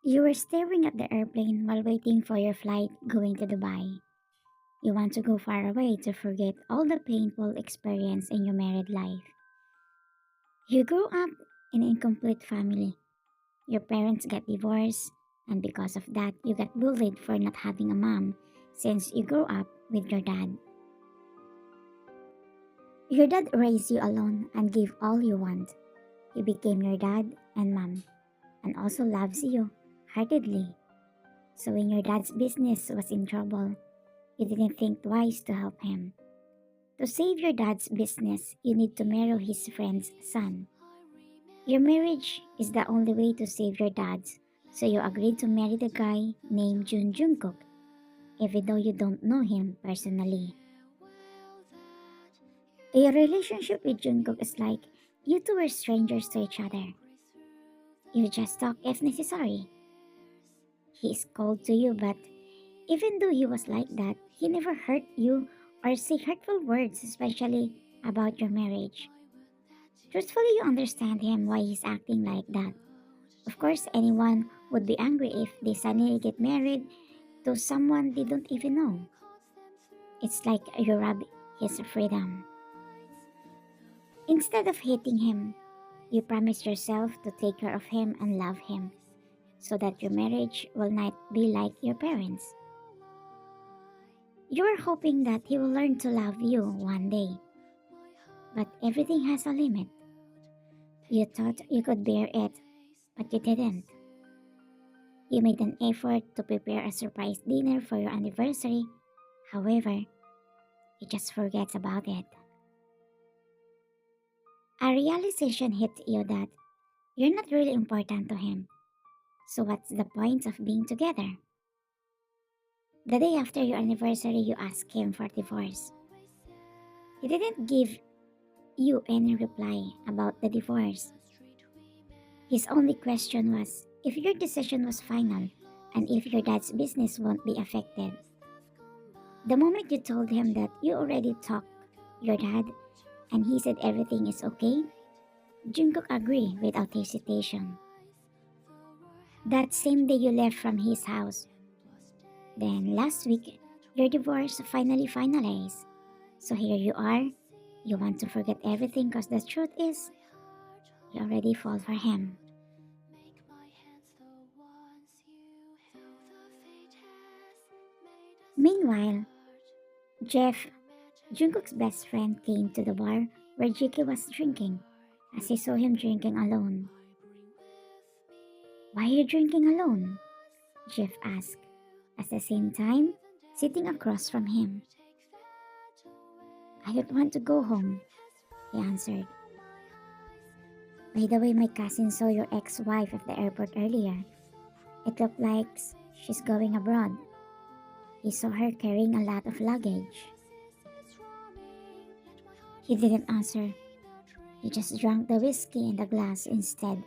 You were staring at the airplane while waiting for your flight going to Dubai. You want to go far away to forget all the painful experience in your married life. You grew up in an incomplete family. Your parents got divorced, and because of that, you got bullied for not having a mom since you grew up with your dad. Your dad raised you alone and gave all you want. He became your dad and mom, and also loves you heartedly. So when your dad's business was in trouble, you didn't think twice to help him. To save your dad's business, you need to marry his friend's son. Your marriage is the only way to save your dad's, so you agreed to marry the guy named Jun Jungkook, even though you don't know him personally. A relationship with Jungkook is like you two were strangers to each other. You just talk if necessary. He is cold to you, but even though he was like that, he never hurt you or say hurtful words, especially about your marriage. Truthfully, you understand him why he's acting like that. Of course, anyone would be angry if they suddenly get married to someone they don't even know. It's like you rob his freedom. Instead of hating him, you promise yourself to take care of him and love him so that your marriage will not be like your parents. You are hoping that he will learn to love you one day, but everything has a limit. You thought you could bear it, but you didn't. You made an effort to prepare a surprise dinner for your anniversary. However, he just forgets about it. A realization hit you that you're not really important to him. So what's the point of being together? The day after your anniversary, you asked him for divorce. He didn't give you any reply about the divorce. His only question was if your decision was final and if your dad's business won't be affected. The moment you told him that you already talked your dad and he said everything is okay, Jungkook agreed without hesitation. That same day you left from his house. Then last week, your divorce finally finalized. So here you are. You want to forget everything because the truth is, you already fall for him. Meanwhile, Jeff, Jungkook's best friend, came to the bar where Jiki was drinking. As he saw him drinking alone. Why are you drinking alone? Jeff asked, at the same time sitting across from him. I don't want to go home, he answered. By the way, my cousin saw your ex-wife at the airport earlier. It looked like she's going abroad. He saw her carrying a lot of luggage. He didn't answer. He just drank the whiskey in the glass instead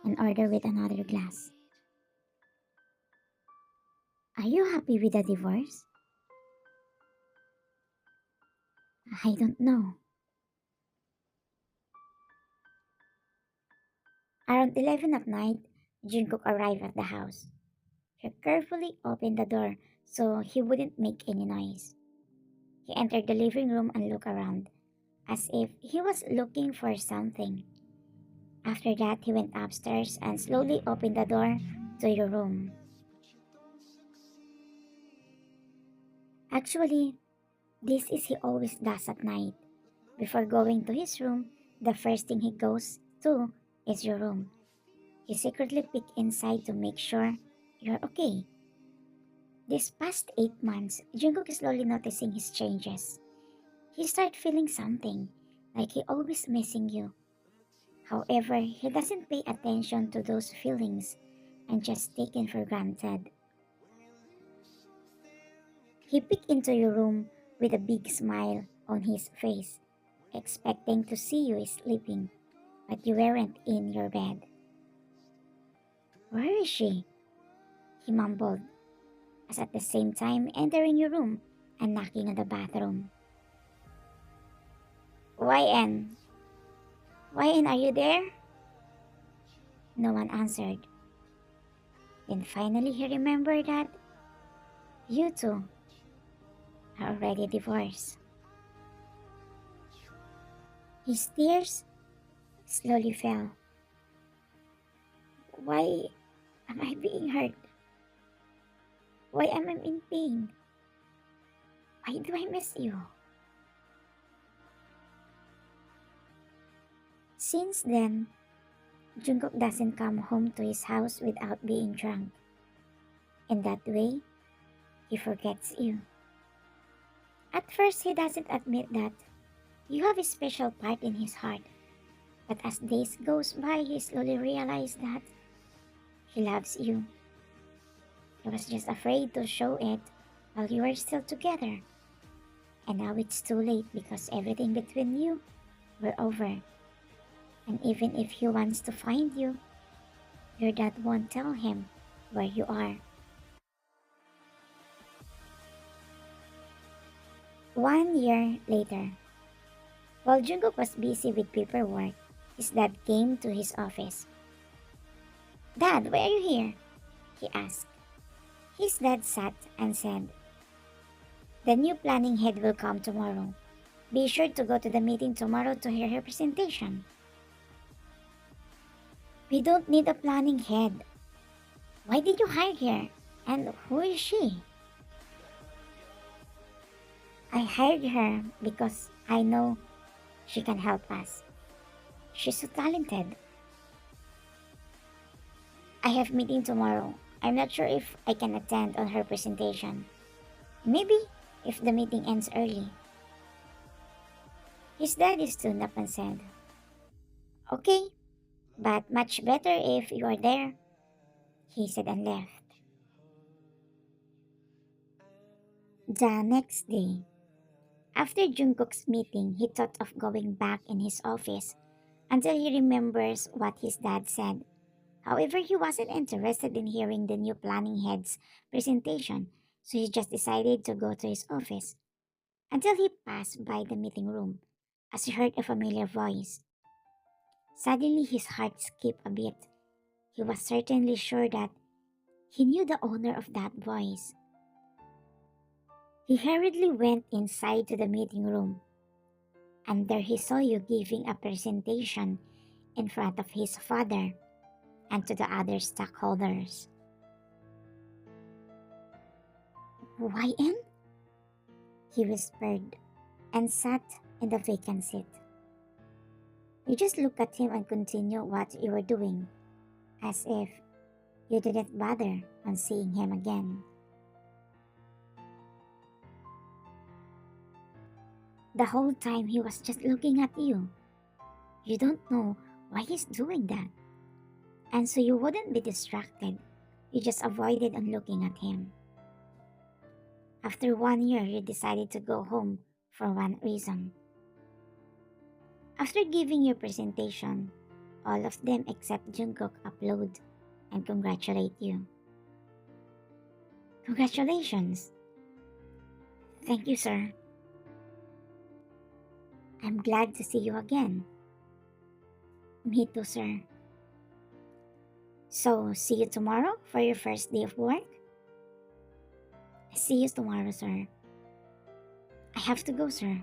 and ordered with another glass. Are you happy with the divorce? I don't know. Around 11 at night, Jungkook arrived at the house. He carefully opened the door so he wouldn't make any noise. He entered the living room and looked around, as if he was looking for something. After that, he went upstairs and slowly opened the door to your room. Actually, this is he always does at night. Before going to his room, the first thing he goes to is your room. He secretly peeks inside to make sure you're okay. This past 8 months, Jungkook is slowly noticing his changes. He started feeling something, like he always missing you. However, he doesn't pay attention to those feelings and just taken for granted. He peeked into your room with a big smile on his face, expecting to see you sleeping, but you weren't in your bed. Where is she? He mumbled, as at the same time entering your room and knocking on the bathroom. YN, YN, are you there? No one answered. Then finally he remembered that you two are already divorced. His tears slowly fell. Why am I being hurt? Why am I in pain? Why do I miss you? Since then, Jungkook doesn't come home to his house without being drunk. In that way, he forgets you. At first, he doesn't admit that you have a special part in his heart. But as days goes by, he slowly realized that he loves you. He was just afraid to show it while you were still together. And now it's too late because everything between you were over. And even if he wants to find you, your dad won't tell him where you are. 1 year later, while Jungkook was busy with paperwork, his dad came to his office. Dad, why are you here? He asked. His dad sat and said, the new planning head will come tomorrow. Be sure to go to the meeting tomorrow to hear her presentation. We don't need a planning head. Why did you hire her? And who is she? I hired her because I know she can help us. She's so talented. I have meeting tomorrow. I'm not sure if I can attend on her presentation. Maybe if the meeting ends early. His daddy stood up and said, okay, but much better if you are there, he said and left. The next day, after Jungkook's meeting, he thought of going back in his office until he remembers what his dad said. However, he wasn't interested in hearing the new planning head's presentation, so he just decided to go to his office until he passed by the meeting room as he heard a familiar voice. Suddenly, his heart skipped a beat. He was certainly sure that he knew the owner of that voice. He hurriedly went inside to the meeting room, and there he saw you giving a presentation in front of his father and to the other stockholders. YN? He whispered and sat in the vacant seat. You just looked at him and continued what you were doing, as if you didn't bother on seeing him again. The whole time he was just looking at you. You don't know why he's doing that. And so you wouldn't be distracted. You just avoided on looking at him. After 1 year, you decided to go home for one reason. After giving your presentation, all of them except Jungkook upload and congratulate you. Congratulations! Thank you, sir. I'm glad to see you again. Me too, sir. So, see you tomorrow for your first day of work? See you tomorrow, sir. I have to go, sir.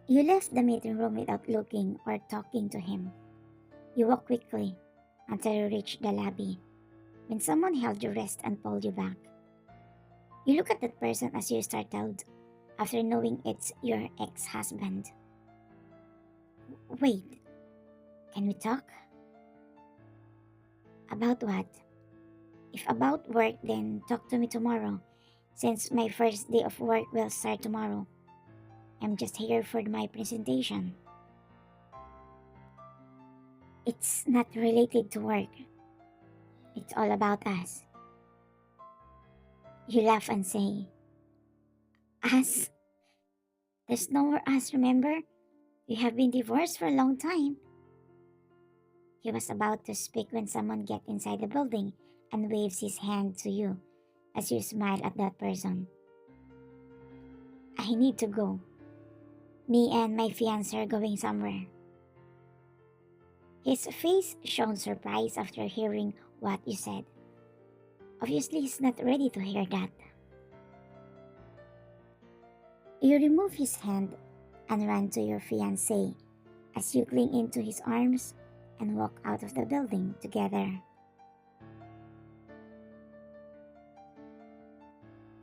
You left the meeting room without looking or talking to him. You walked quickly until you reached the lobby when someone held your wrist and pulled you back. You look at that person as you're startled after knowing it's your ex-husband. Wait, can we talk? About what? If about work, then talk to me tomorrow, since my first day of work will start tomorrow. I'm just here for my presentation. It's not related to work. It's all about us. You laugh and say, us? There's no more us, remember? We have been divorced for a long time. He was about to speak when someone gets inside the building and waves his hand to you as you smile at that person. I need to go. Me and my fiancé are going somewhere. His face shone surprise after hearing what you said. Obviously, he's not ready to hear that. You remove his hand and run to your fiancé as you cling into his arms and walk out of the building together.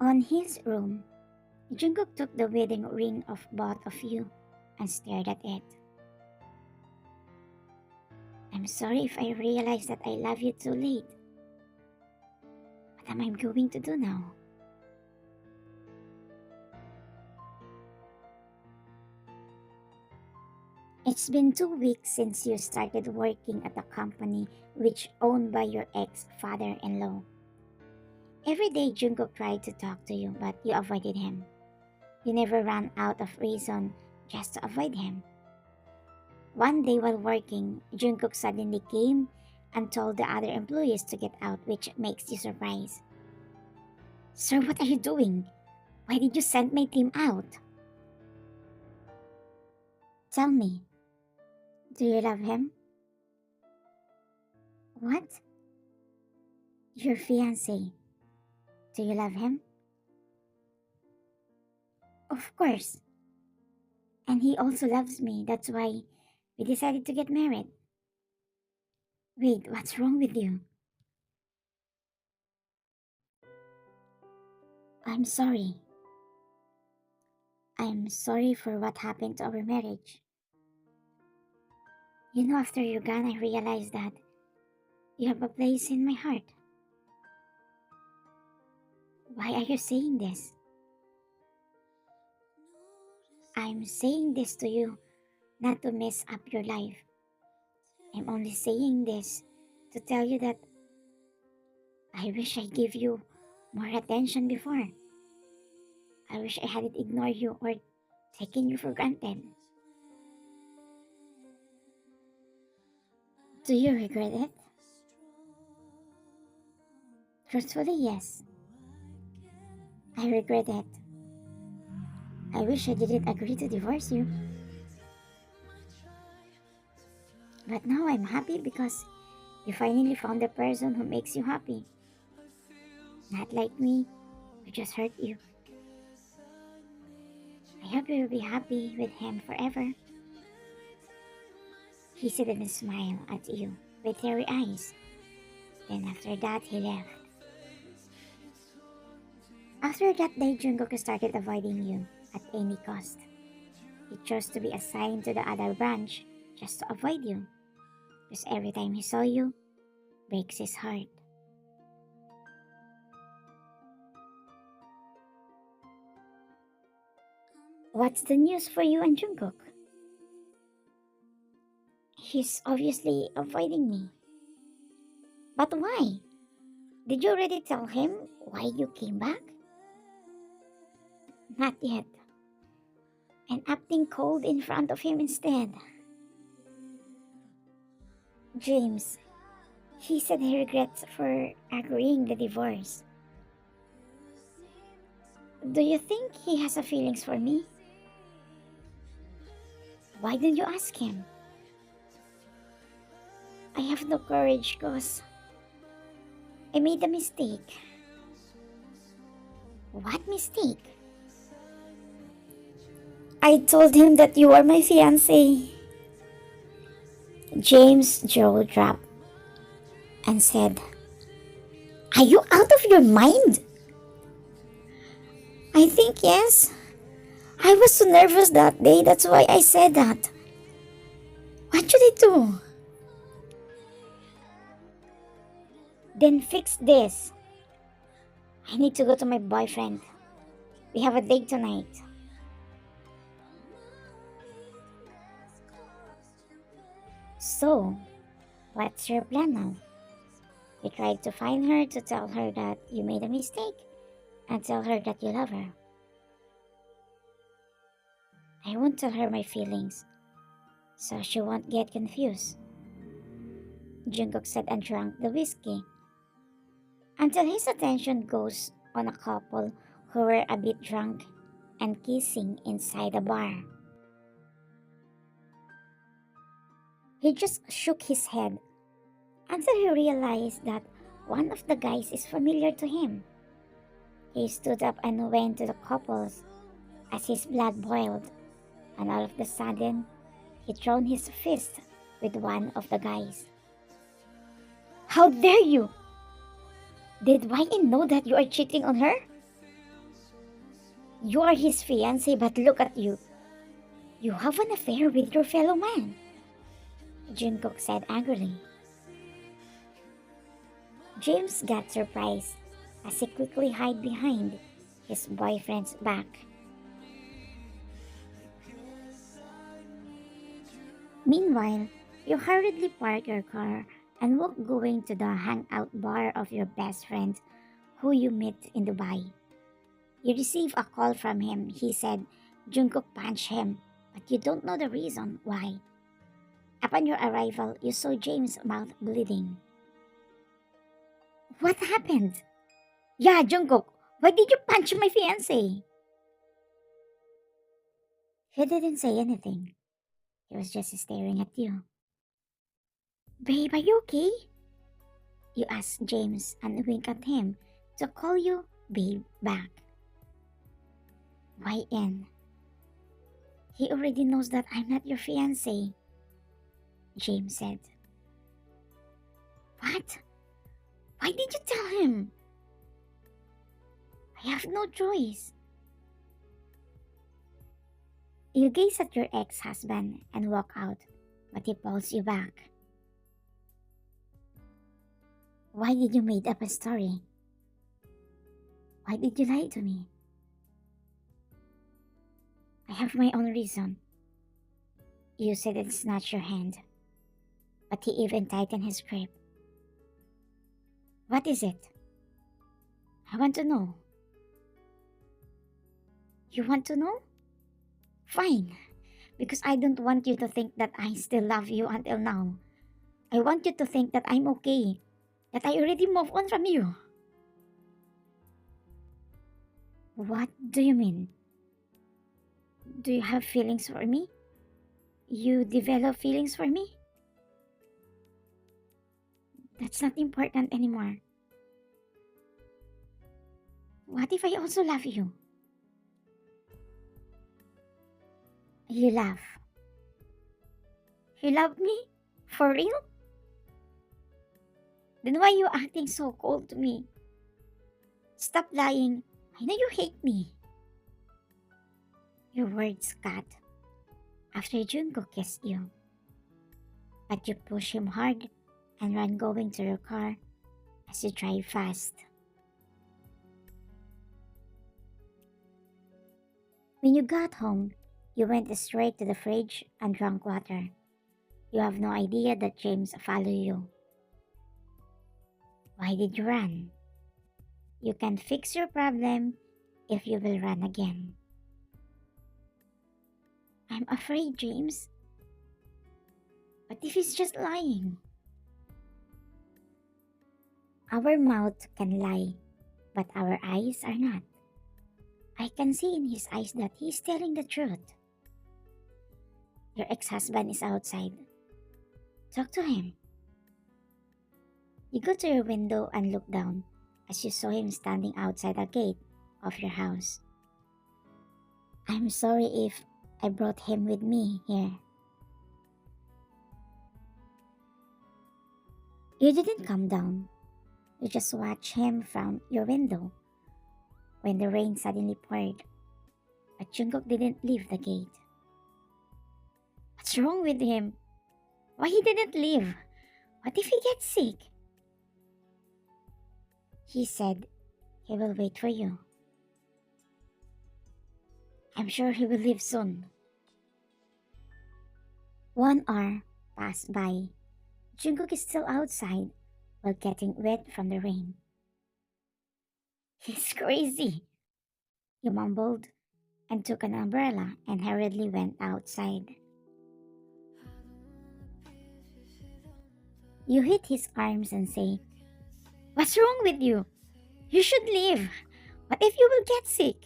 On his room, Jungkook took the wedding ring of both of you and stared at it. I'm sorry if I realized that I love you too late. What am I going to do now? It's been 2 weeks since you started working at a company which owned by your ex-father-in-law. Every day Jungkook tried to talk to you but you avoided him. You never ran out of reason just to avoid him. One day while working, Jungkook suddenly came and told the other employees to get out, which makes you surprised. Sir, what are you doing? Why did you send my team out? Tell me, do you love him? What? Your fiancé. Do you love him? Of course. And he also loves me. That's why we decided to get married. Wait, what's wrong with you? I'm sorry. I'm sorry for what happened to our marriage. You know, after you're gone, I realized that you have a place in my heart. Why are you saying this? I'm saying this to you not to mess up your life. I'm only saying this to tell you that I wish I gave you more attention before. I wish I hadn't ignored you or taken you for granted. Do you regret it? Truthfully, yes. I regret it. I wish I didn't agree to divorce you. But now I'm happy because you finally found the person who makes you happy. Not like me, who just hurt you. I hope you will be happy with him forever. He said and smiled at you with teary eyes. Then after that, he left. After that day, Jungkook started avoiding you at any cost. He chose to be assigned to the other branch just to avoid you. Because every time he saw you, breaks his heart. What's the news for you and Jungkook? He's obviously avoiding me. But why? Did you already tell him why you came back? Not yet. And acting cold in front of him instead. James, he said he regrets for agreeing the divorce. Do you think he has a feelings for me? Why don't you ask him? I have no courage because I made a mistake. What mistake? I told him that you are my fiancé. James' jaw dropped and said, Are you out of your mind? I think yes. I was so nervous that day, that's why I said that. What should I do? Then fix this. I need to go to my boyfriend. We have a date tonight. So, what's your plan now? You tried to find her to tell her that you made a mistake and tell her that you love her. I won't tell her my feelings, so she won't get confused. Jungkook said and drank the whiskey until his attention goes on a couple who were a bit drunk and kissing inside a bar. He just shook his head until he realized that one of the guys is familiar to him. He stood up and went to the couples as his blood boiled, and all of a sudden, he thrown his fist with one of the guys. How dare you! Did Wayne know that you are cheating on her? You are his fiancé, but look at you. You have an affair with your fellow man, Jungkook said angrily. James got surprised as he quickly hid behind his boyfriend's back. Meanwhile, you hurriedly park your car and walk going to the hangout bar of your best friend who you met in Dubai. You receive a call from him. He said Jungkook punched him, but you don't know the reason why. Upon your arrival, you saw James' mouth bleeding. What happened? Yeah, Jungkook, why did you punch my fiancé? He didn't say anything. He was just staring at you. Babe, are you okay? You asked James and winked at him to call you babe back. Why in? He already knows that I'm not your fiancé, James said. What? Why did you tell him? I have no choice. You gaze at your ex-husband and walk out, but he pulls you back. Why did you make up a story? Why did you lie to me? I have my own reason. You said it snatched your hand, but he even tightened his grip. What is it? I want to know. You want to know? Fine, because I don't want you to think that I still love you until now. I want you to think that I'm okay, that I already moved on from you. What do you mean? Do you have feelings for me? You develop feelings for me? That's not important anymore. What if I also love you? You laugh. You love me? For real? Then why are you acting so cold to me? Stop lying. I know you hate me. Your words cut after Jungkook kissed you. But you push him hard and run going to your car as you drive fast. When you got home, you went straight to the fridge and drank water. You have no idea that James followed you. Why did you run? You can fix your problem if you will run again. I'm afraid, James. What if he's just lying? Our mouth can lie, but our eyes are not. I can see in his eyes that he's telling the truth. Your ex-husband is outside. Talk to him. You go to your window and look down as you saw him standing outside the gate of your house. I'm sorry if I brought him with me here. You didn't come down. You just watched him from your window when the rain suddenly poured. But Jungkook didn't leave the gate. What's wrong with him? Why he didn't leave? What if he gets sick? He said he will wait for you. I'm sure he will leave soon. 1 hour passed by. Jungkook is still outside while getting wet from the rain. He's crazy, you mumbled and took an umbrella and hurriedly went outside. You hit his arms and say, What's wrong with you? You should leave. What if you will get sick?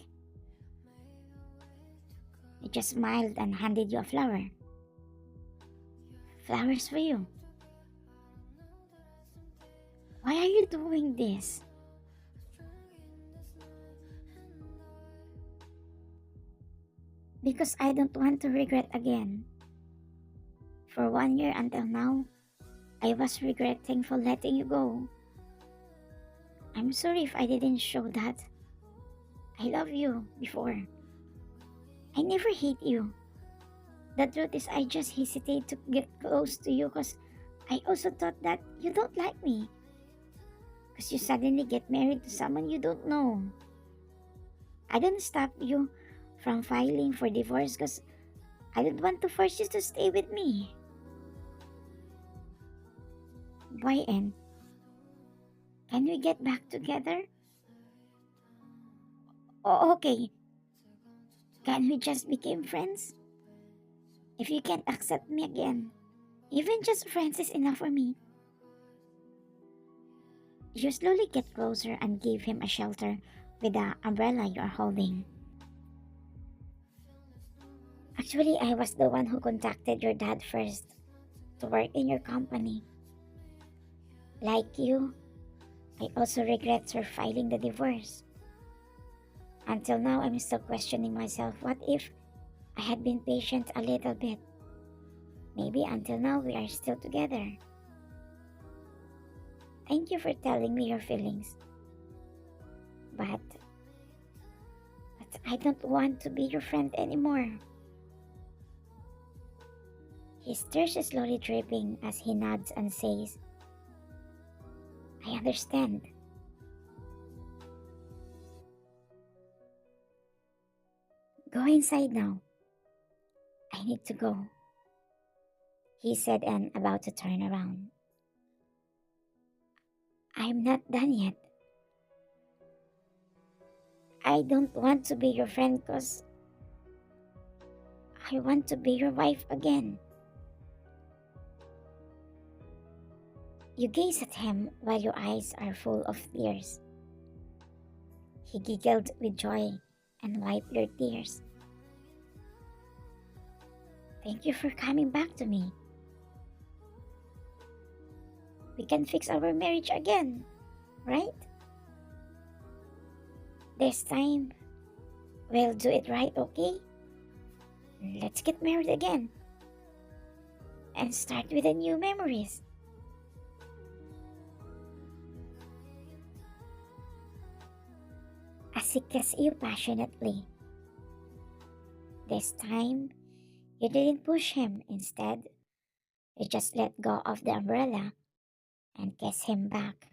He just smiled and handed you a flower. flowers for you. Why are you doing this? Because I don't want to regret again. For 1 year until now, I was regretting for letting you go. I'm sorry if I didn't show that I love you before. I never hate you. The truth is, I just hesitate to get close to you because I also thought that you don't like me. Because you suddenly get married to someone you don't know. I don't stop you from filing for divorce because I don't want to force you to stay with me. Why end? Can we get back together? Okay. Can we just become friends? If you can't accept me again, even just friends is enough for me. You slowly get closer and give him a shelter with the umbrella you are holding. Actually, I was the one who contacted your dad first to work in your company. Like you, I also regret her filing the divorce. Until now, I'm still questioning myself. What if I had been patient a little bit? Maybe until now we are still together. Thank you for telling me your feelings. But I don't want to be your friend anymore. His tears is slowly dripping as he nods and says, I understand. Go inside now. I need to go, he said and about to turn around. I'm not done yet. I don't want to be your friend because I want to be your wife again. You gaze at him while your eyes are full of tears. He giggled with joy and wiped your tears. Thank you for coming back to me. We can fix our marriage again, right? This time, we'll do it right, okay? Let's get married again and start with the new memories. As he kissed you passionately. This time, you didn't push him. Instead, you just let go of the umbrella and kissed him back.